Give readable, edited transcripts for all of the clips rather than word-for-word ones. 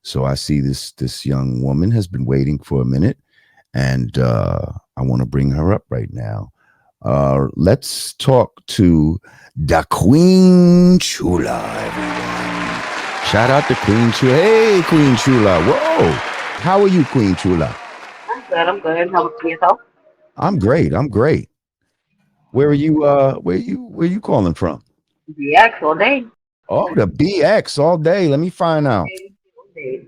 So I see this young woman has been waiting for a minute, and I want to bring her up right now. Let's talk to the Queen Chula, everyone. Shout out to Queen Chula. Hey, Queen Chula. Whoa. How are you, Queen Chula? I'm good. I'm good. How about yourself? I'm great. I'm great. Where are you? Where you calling from? Yeah, all day. Oh, the BX all day. Let me find out. All day.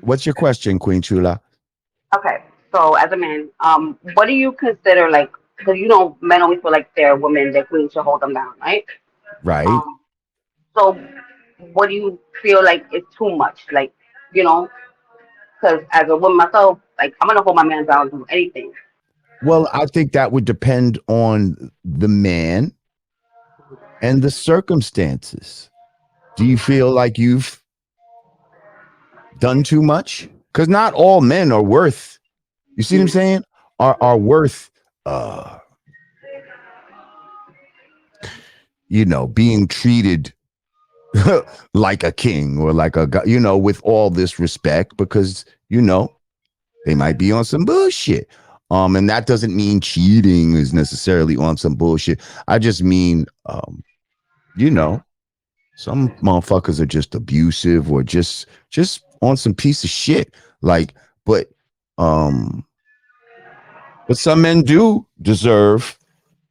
What's your question, Queen Chula? Okay. So as a man, what do you consider like? Because men always feel like they're women, their queen should hold them down, right? Right. Um. So what do you feel like is too much? Like, you know, because as a woman myself, like I'm gonna hold my man down to anything. Well, I think that would depend on the man and the circumstances. Do you feel like you've done too much? Because not all men are worth, you see what I'm saying? Are worth uh being treated like a king or like a guy, with all this respect, because they might be on some bullshit. And that doesn't mean cheating is necessarily on some bullshit. I just mean you know, some motherfuckers are just abusive or just on some piece of shit. Like, but um, but some men do deserve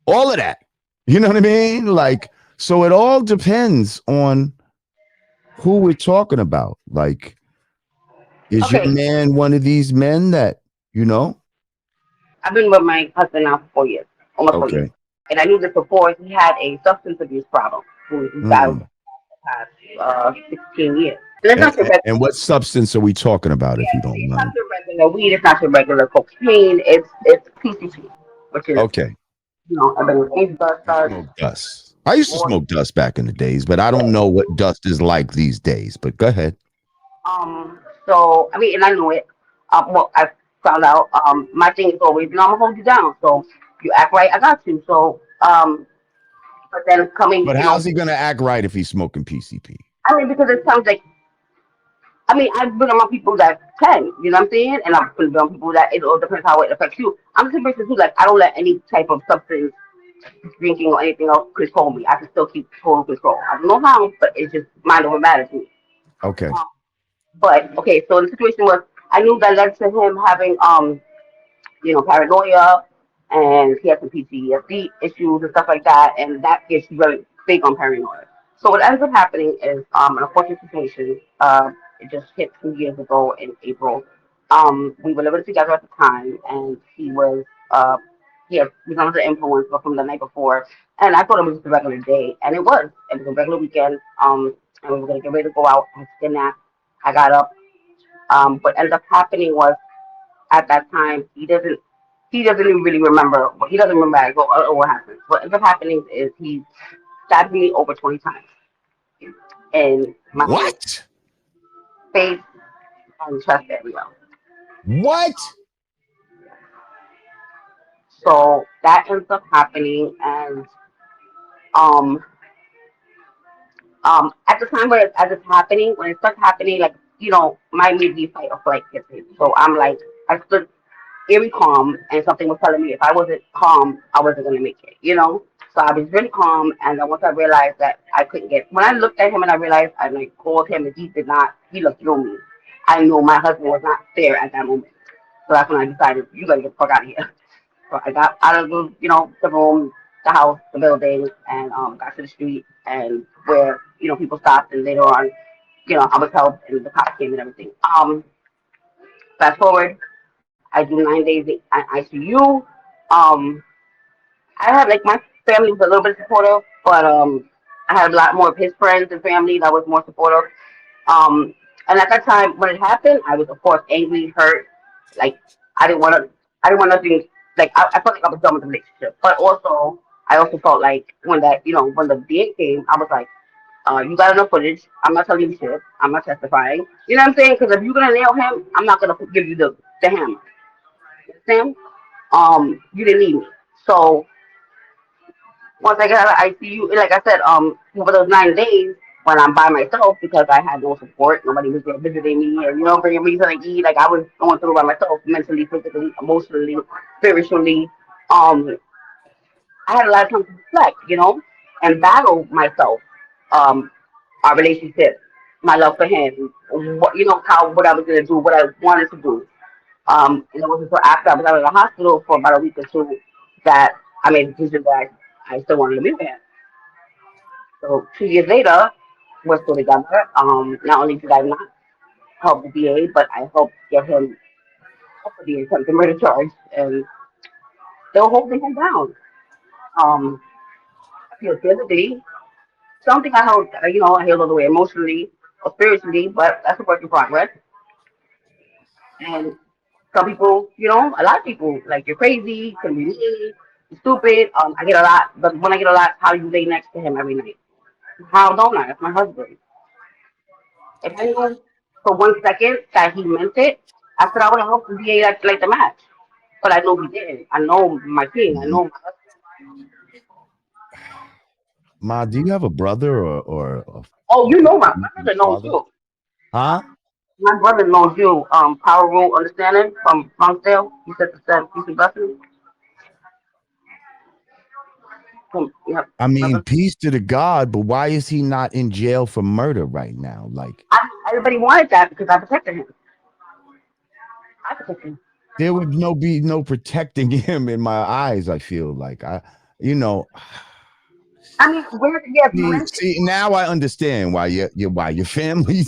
all of that. You know what I mean? Like, so it all depends on who we're talking about. Like, is your Okay. man one of these men that, you know? I've been with my husband now for 4 years, almost 4 years, Okay. and I knew this before. He had a substance abuse problem. He battled Mm. the past 16 years. And it's And, not your and regular. and what substance are we talking about, if you Yeah, don't it's not mind? your regular weed. It's not your regular cocaine. It's PCP, which is Okay. I've been with dust, You smoke dust. I used to or smoke dust back in the days, but I don't know what dust is like these days. But go ahead. So I mean, and I knew it. Well, I found out. My thing is always, I'm gonna hold you down. So you act right, I got you. So but then coming, But how's he gonna act right if he's smoking PCP? I mean, because it sounds like, I mean, I've been around people that can, you know what I'm saying? And I've been around people that it all depends how it affects you. I'm the person who, like, I don't let any type of substance, drinking or anything else control me. I can still keep total control. I don't know how, but it's just mind over matter to me. Okay. Um, but okay, so the situation was, I knew that led to him having, paranoia, and he had some PTSD issues and stuff like that, and that gets very big on paranoia. So what ends up happening is an unfortunate situation. It just hit 2 years ago in April. We were living together at the time, and uh, he was under the influence from the night before, and I thought it was just a regular day, and it was. It was a regular weekend. And we were gonna get ready to go out. I took a nap. I got up. What ended up happening was at that time he doesn't even really remember. He doesn't remember what happened. What ends up happening is he stabbed me over 20 times in my What? face and chest area. What? So that ends up happening, and um at the time as it's happening, when it starts happening, like my immediate fight or flight hits me. So I'm like, I stood very calm, and something was telling me if I wasn't calm, I wasn't gonna make it. So I was really calm, and then once I realized that I couldn't when I looked at him and I realized I like called him and he did not, he looked through me. I knew my husband was not there at that moment. So that's when I decided, you gotta get the fuck out of here. So I got out of the room, the house, the building, and got to the street, and where people stopped, and later on, I was helped, and the cops came and everything. Fast forward, I do 9 days in ICU. Um, I had like my family was a little bit supportive, but I had a lot more of his friends and family that was more supportive. Um, and at that time when it happened, I was of course angry, hurt. Like I didn't want to, I didn't want nothing. Like I felt like I was done with the relationship. But also, I also felt like when the DA came, I was like, you got enough footage. I'm not telling you shit. I'm not testifying. You know what I'm saying? Because if you're gonna nail him, I'm not gonna give you the hammer. Sam, you didn't need me. So once I got out of ICU, like I said, over those 9 days, when I'm by myself because I had no support. Nobody was there visiting me and, bringing me something to eat. Like, I was going through by myself, mentally, physically, emotionally, spiritually. Um, I had a lot of time to reflect, and battle myself, um, our relationship, my love for him, what I was gonna do, what I wanted to do. And it wasn't until after I was out of the hospital for about a week or two that I made the decision that I still wanted to be with him. So 2 years later, we're still together. Not only did I not help the DA, but I helped get him off of the attempted murder charge and still holding him down. Um, I feel guilty. Don't think I held, I healed all the way emotionally or spiritually, but that's a work in progress. And some people, a lot of people, like, you're crazy, can be mean, you're stupid. I get a lot, but when I get a lot, how do you lay next to him every night? How don't I? That's my husband. If I knew for 1 second that he meant it, I said I would have helped the VA like the match. But I know he didn't. I know my king. I know my husband. Ma, do you have a brother or Oh, my brother knows father? you. Huh? My brother knows you. Power Rule Understanding from Lonsdale. He said to send peace and blessings. Yep. I mean, peace to the God, but why is he not in jail for murder right now? Like, Everybody wanted that because I protected him. I protected him. there would be no protecting him in my eyes. I feel like you know. I mean, yeah, if you meant it. See, now I understand why why your family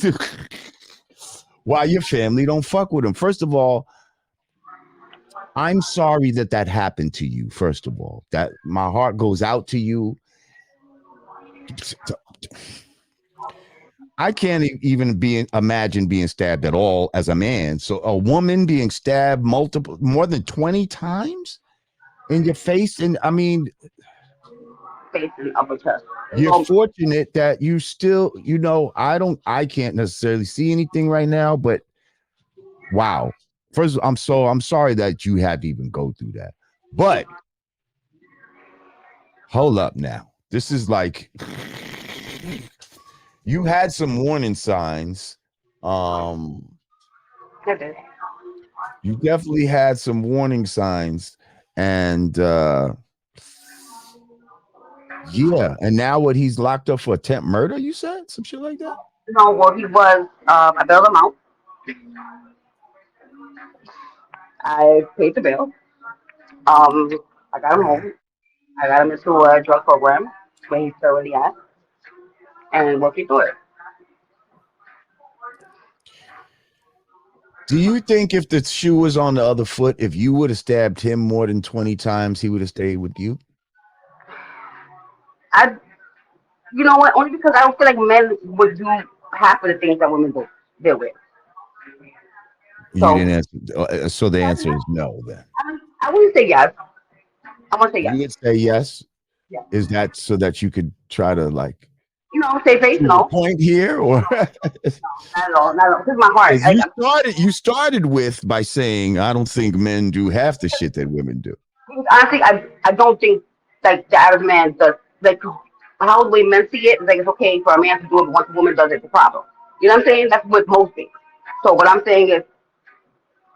why your family don't fuck with him. First of all, I'm sorry that happened to you. First of all, that my heart goes out to you. I can't even imagine being stabbed at all as a man. So a woman being stabbed more than 20 times in your face, and I mean, Face and upper chest. you're fortunate that you still, I can't necessarily see anything right now, but wow. First, I'm sorry that you had to even go through that. But hold up now. This is like you had some warning signs. You definitely had some warning signs, and yeah, and now what, he's locked up for attempt murder, you said? Some shit like that? No, well, he was. I bailed him out. I paid the bill. Um, I got him home. I got him into a drug program where he's currently at and working through it. Do you think if the shoe was on the other foot, if you would have stabbed him more than 20 times, he would have stayed with you? I, you know what? Only because I don't feel like men would do half of the things that women do deal with. You So didn't answer. So the answer is no then. I wouldn't say yes. I want to say You yes. would say yes. Yeah. Is that so that you could try to like Save face. prove a No, point here, or not at all. Not at all. This is my heart. because you started with by saying I don't think men do half the shit that women do. Honestly, I don't think like the average man does like how the way men see it is like it's okay for a man to do it, but once a woman does it, it's a problem. You know what I'm saying? That's with most things. So what I'm saying is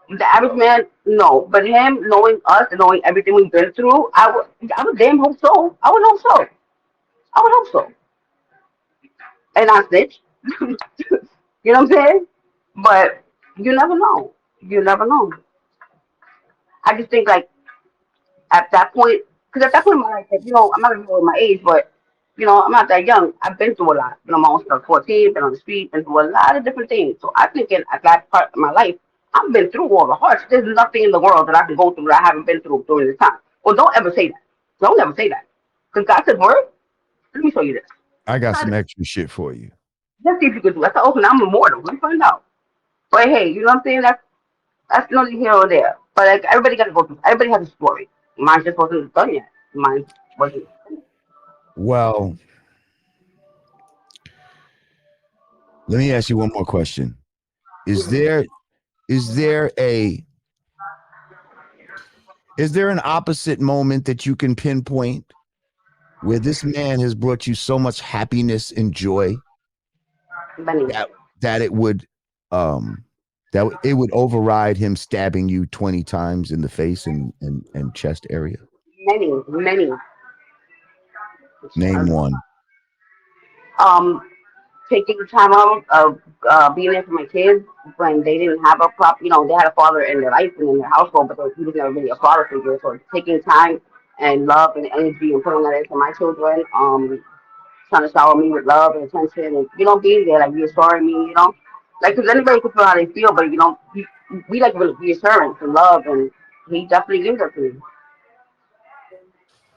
the average man, no, but him knowing us and knowing everything we've been through, I would damn hope so. I would hope so. I would hope so. And I snitch. You know what I'm saying? But you never know. You never know. I just think like at that point, because at that point in my life, like, I'm not even with my age, but I'm not that young. I've been through a lot. My own stuff, 14, been on the street, been through a lot of different things. So I think at that part of my life, I've been through all the hardships. There's nothing in the world that I can go through that I haven't been through during this time. Well, don't ever say that. Don't ever say that. Because God said, word, let me show you this. I got some extra shit for you. Let's see if you can do it. I said, okay, I'm immortal. Let me find out. But hey, you know what I'm saying? That's neither here or there. But like everybody got to go through. Everybody has a story. Mine just wasn't done yet. Mine wasn't. Well, let me ask you one more question. Is there is there a is there an opposite moment that you can pinpoint where this man has brought you so much happiness and joy many, that that it would um it would override him stabbing you 20 times in the face and chest area? many. Name one. Um, taking the time out of being there for my kids when they didn't have a they had a father in their life and in their household, but he was never really a father figure. So taking time and love and energy and putting that into my children, trying to shower me with love and attention and, being there, like reassuring me, like, because anybody can feel how they feel, but, we like reassurance and love, and he definitely gives that to me.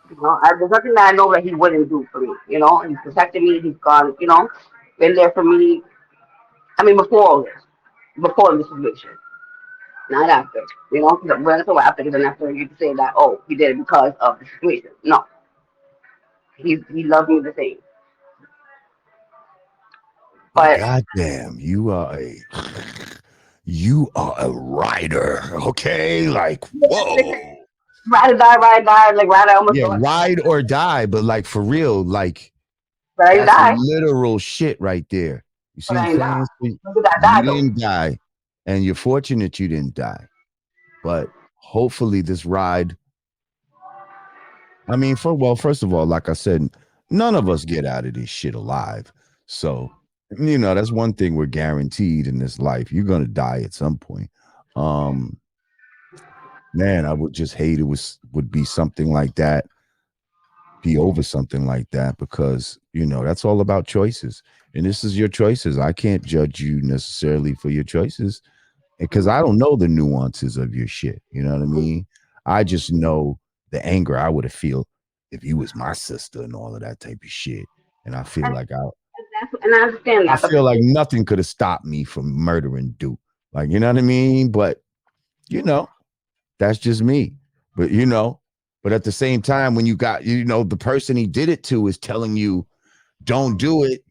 There's nothing that I know that he wouldn't do for me. He's protected me. He's gone. Been there for me. I mean, before all this, before the situation, not after. Because when it's after, because then after you can say that, oh, he did it because of the situation. No, he loves me the same. Well, But goddamn, you are a rider, okay? Like, whoa. ride or die, like ride, I almost Yeah, thought, ride or die, but like for real, like but I didn't that's die. literal shit right there. You see But what I I'm didn't die. saying? So When did I you die though? didn't die, and you're fortunate you didn't die. But hopefully, this ride, I mean, first of all, like I said, none of us get out of this shit alive. So, that's one thing we're guaranteed in this life. You're gonna die at some point. Um, Man, I would just hate it would be something like that, be over something like that, because that's all about choices. And this is your choices. I can't judge you necessarily for your choices because I don't know the nuances of your shit. You know what I mean? I just know the anger I would have feel if you was my sister and all of that type of shit. And I feel And, like and I understand I that, but feel like nothing could have stopped me from murdering Duke. Like, you know what I mean? But you know, that's just me. But but at the same time, when you got, the person he did it to is telling you, don't do it,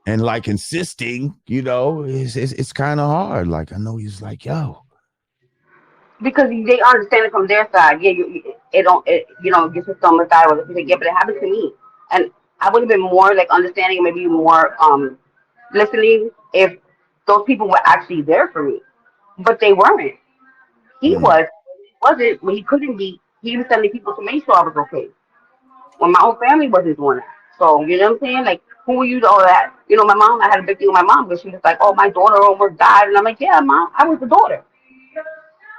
and like insisting, it's kind of hard. Like, I know he's like, yo, because they understand it from their side. Yeah, it don't. Your sister almost died. Or yeah, but it happened to me, and I would have been more like understanding, maybe more listening if those people were actually there for me, but they weren't. He mm, wasn't when he couldn't be. He was sending people to make sure I was okay when my own family wasn't doing that. So you know what I'm saying? Like, who are you to all that? My mom. I had a big thing with my mom, but she was like, "Oh, my daughter almost died," and I'm like, "Yeah, mom, I was the daughter."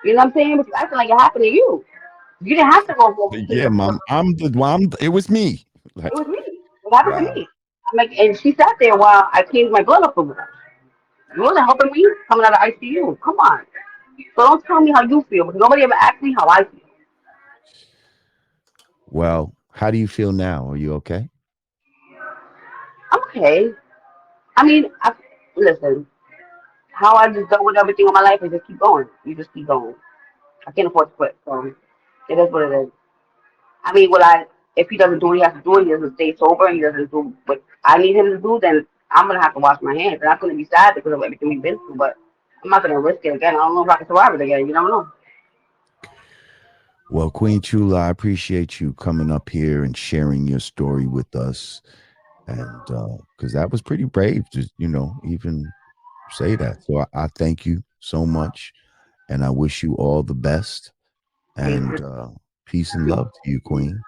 You know what I'm saying? But you acting like it happened to you. You didn't have to go for yeah, mom, it was me. it Like, was me. It happened to wow. me. I'm like, and she sat there while I cleaned my blood up with her. You wasn't helping me coming out of ICU. Come on. So don't tell me how you feel because nobody ever asked me how I feel. Well, how do you feel now? Are you okay? I'm okay. I mean, listen. How I just dealt with everything in my life is just keep going. You just keep going. I can't afford to quit, so it is what it is. I mean, will I? If he doesn't do what he has to do, and he doesn't stay sober, and he doesn't do what I need him to do, then I'm gonna have to wash my hands, and that's gonna be sad because of everything we've been through. But I'm not gonna risk it again. I don't know if I can survive it again. You never know. Well, Queen Chula, I appreciate you coming up here and sharing your story with us. And because that was pretty brave to, even say that. So I thank you so much. And I wish you all the best. Thank And you. peace and love to you, Queen.